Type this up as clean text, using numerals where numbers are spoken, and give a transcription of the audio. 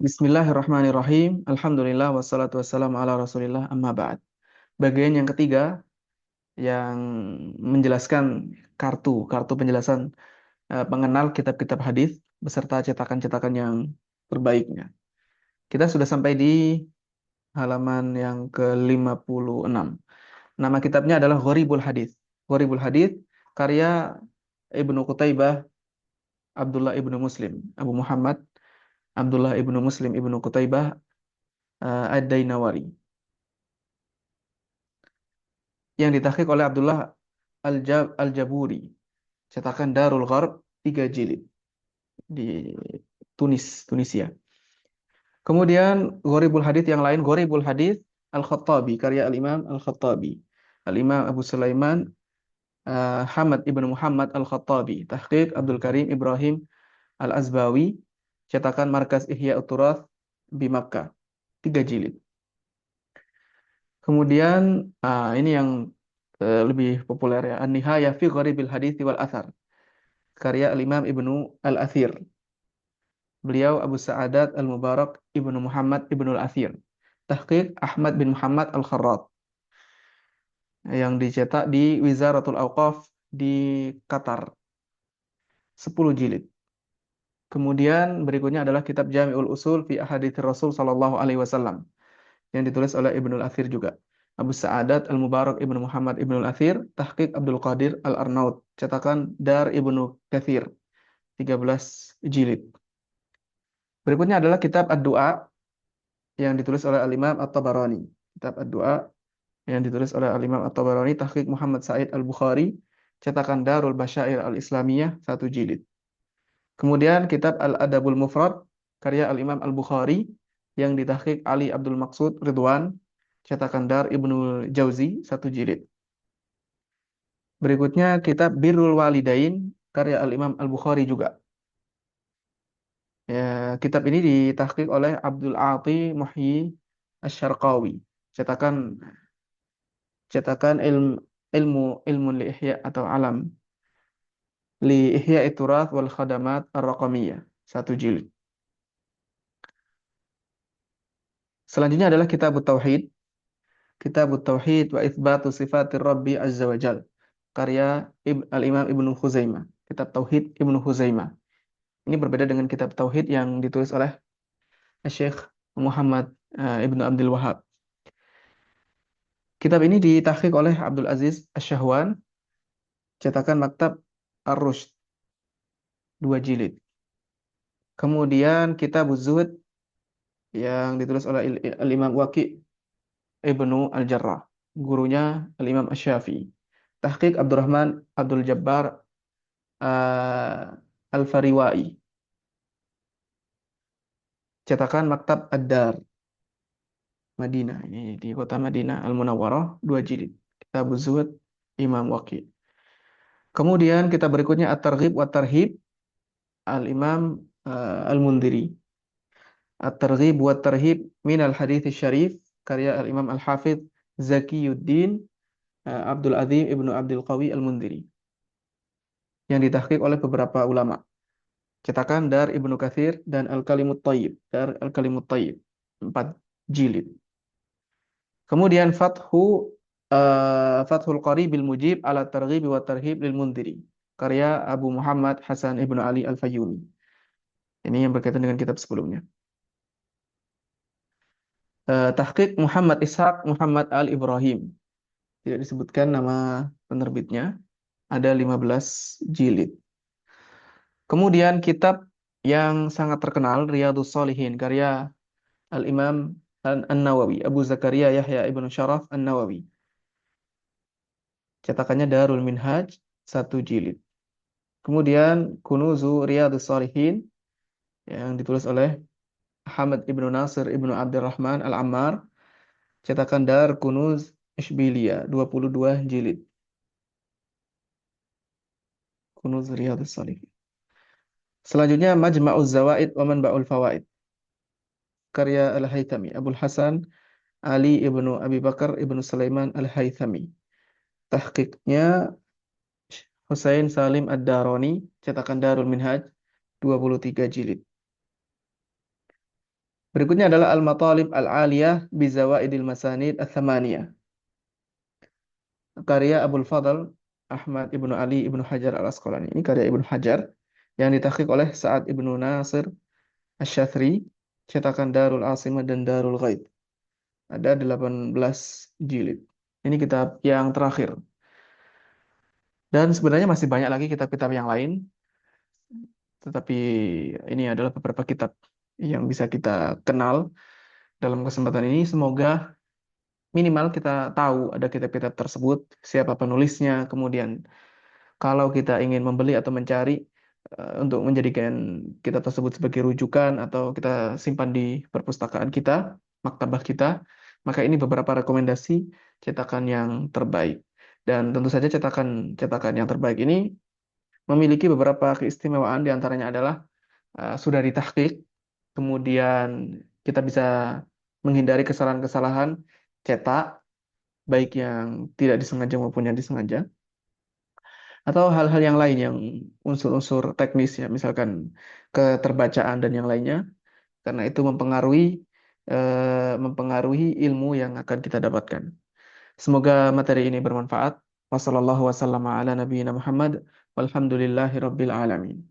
Bismillahirrahmanirrahim. Alhamdulillah wassalatu wassalamu ala Rasulillah amma ba'd. Bagian yang ketiga yang menjelaskan kartu penjelasan pengenal kitab-kitab hadis beserta cetakan-cetakan yang terbaiknya. Kita sudah sampai di halaman yang ke-56. Nama kitabnya adalah Gharibul Hadis. Gharibul Hadis karya Ibnu Qutaibah Abdullah Ibnu Muslim, Abu Muhammad Abdullah Ibnu Muslim Ibnu Qutaibah Ad-Dainawari, yang ditahqiq oleh Abdullah Al-Jaburi, cetakan Darul Gharb, 3 jilid di Tunisia. Kemudian Gharibul Hadits yang lain, Gharibul Hadits Al-Khattabi, karya Al-Imam Al-Khattabi. Al-Imam Abu Sulaiman Hamad Ibnu Muhammad Al-Khattabi, tahqiq Abdul Karim Ibrahim Al-Azbawi, cetakan Markas Ihya Ut-Turath di Makkah, 3 jilid. Kemudian ini yang lebih populer ya, An-Nihayah fi Gharibil Hadits wal Athar, karya Al-Imam Ibnu Al-Athir. Beliau Abu Sa'adat Al-Mubarak Ibnu Muhammad Ibnu Al-Athir. Tahqiq Ahmad bin Muhammad Al-Kharrat, yang dicetak di Wizaratul Auqaf di Qatar, 10 jilid. Kemudian berikutnya adalah kitab Jami'ul Usul fi Ahadits Rasul sallallahu alaihi wasallam, yang ditulis oleh Ibnu Al-Athir juga. Abu Sa'adat Al-Mubarak Ibnu Muhammad Ibnu Al-Athir, tahqiq Abdul Qadir Al-Arnaud, cetakan Dar Ibnu Katsir, 13 jilid. Berikutnya adalah kitab Ad-Du'a yang ditulis oleh Al-Imam At-Tabarani. Kitab Ad-Du'a yang ditulis oleh Al-Imam At-Tabarani, tahqiq Muhammad Said Al-Bukhari, cetakan Darul Basyair Al-Islamiyah, 1 jilid. Kemudian kitab Al-Adabul Mufrad karya Al-Imam Al-Bukhari yang ditahqiq Ali Abdul Maqsud Ridwan, cetakan Dar Ibnu Jauzi, 1 jilid. Berikutnya kitab Birrul Walidain karya Al-Imam Al-Bukhari juga. Ya, kitab ini ditahqiq oleh Abdul Ati Muhyi Asy-Syarqawi, cetakan ilmu li ihya atau alam li ihya iturat wal khadamat ar-raqamiyah, 1 jilid. Selanjutnya adalah Kitab Tauhid wa Itsbatu Sifatir Rabbi Azza wa Jal, karya Al-Imam Ibnu Khuzaimah. Kitab Tauhid Ibnu Khuzaimah. Ini berbeda dengan kitab Tauhid yang ditulis oleh Syekh Muhammad Ibnu Abdul Wahab. Kitab ini ditahqiq oleh Abdul Aziz Asy-Syahwan, cetakan Maktab Ar-Rushd, 2 jilid. Kemudian kitab Zuhud yang ditulis oleh Al-Imam Waqi' Ibnu Al-Jarrah, gurunya Al-Imam Asy-Syafi'i. Tahqiq Abdurrahman Abdul Jabbar Al-Fariwai, cetakan Maktab Ad-Dar, Madinah. Ini di kota Madinah Al-Munawwarah, 2 jilid. Kitab Zuhud Imam Waqi'. Kemudian kita berikutnya At-Targhib wa Tarhib Al-Imam Al-Mundhiri. At-Targhib wa Tarhib min al-Hadits Syarif karya Al-Imam Al-Hafidz Zakiyuddin Abdul Azim Ibnu Abdul Qawi Al-Mundhiri, yang ditahqiq oleh beberapa ulama. Cetakan Dar Ibnu Katsir dan Al-Kalimut Thayyib, Dar Al-Kalimut Thayyib, 4 jilid. Kemudian Fathul Qaribil Mujib ala Targhib wa Tarhib lil Mundhiri, karya Abu Muhammad Hasan Ibnu Ali Al-Fayyumi. Ini yang berkaitan dengan kitab sebelumnya. Tahqiq Muhammad Ishaq Muhammad Al-Ibrahim. Tidak disebutkan nama penerbitnya. Ada 15 jilid. Kemudian kitab yang sangat terkenal, Riyadhus Shalihin, karya Al-Imam An-Nawawi, Abu Zakaria Yahya Ibnu Syaraf An-Nawawi. Cetakannya Darul Minhaj, 1 jilid. Kemudian Kunuzu Riyadhus Shalihin yang ditulis oleh Ahmad Ibnu Nasir Ibnu Abdurrahman Al-Ammar, cetakan Dar Kunuz Ishbiliyah, 22 jilid. Kunuz Riyadhus Shalihin. Selanjutnya Majma'uz Zawaid wa Manba'ul Fawaid, karya Al-Haythami, Abul Hasan Ali Ibnu Abi Bakar Ibnu Sulaiman Al-Haythami. Tahqiqnya Husain Salim Ad-Darani, cetakan Darul Minhaj, 23 jilid. Berikutnya adalah Al-Matalib Al-Aliyah bi Zawaidil Masanid Ats-Tsamaniyah. Karya Abul Fadl Ahmad Ibnu Ali Ibnu Hajar Al-Asqalani. Ini karya Ibnu Hajar yang ditakhrik oleh Sa'ad Ibnu Nasir Asy-Syafri, cetakan Darul Asimah dan Darul Ghaib. Ada 18 jilid. Ini kitab yang terakhir. Dan sebenarnya masih banyak lagi kitab-kitab yang lain, tetapi ini adalah beberapa kitab yang bisa kita kenal dalam kesempatan ini. Semoga minimal kita tahu ada kitab-kitab tersebut, siapa penulisnya, kemudian kalau kita ingin membeli atau mencari untuk menjadikan kitab tersebut sebagai rujukan atau kita simpan di perpustakaan kita, maktabah kita, maka ini beberapa rekomendasi cetakan yang terbaik. Dan tentu saja cetakan yang terbaik ini memiliki beberapa keistimewaan, di antaranya adalah sudah ditahqiq, kemudian kita bisa menghindari kesalahan-kesalahan cetak, baik yang tidak disengaja maupun yang disengaja, atau hal-hal yang lain yang unsur-unsur teknis ya, misalkan keterbacaan dan yang lainnya, karena itu mempengaruhi ilmu yang akan kita dapatkan. Semoga materi ini bermanfaat. Wassalamualaikum warahmatullahi wabarakatuh. Walhamdulillahi rabbil alamin.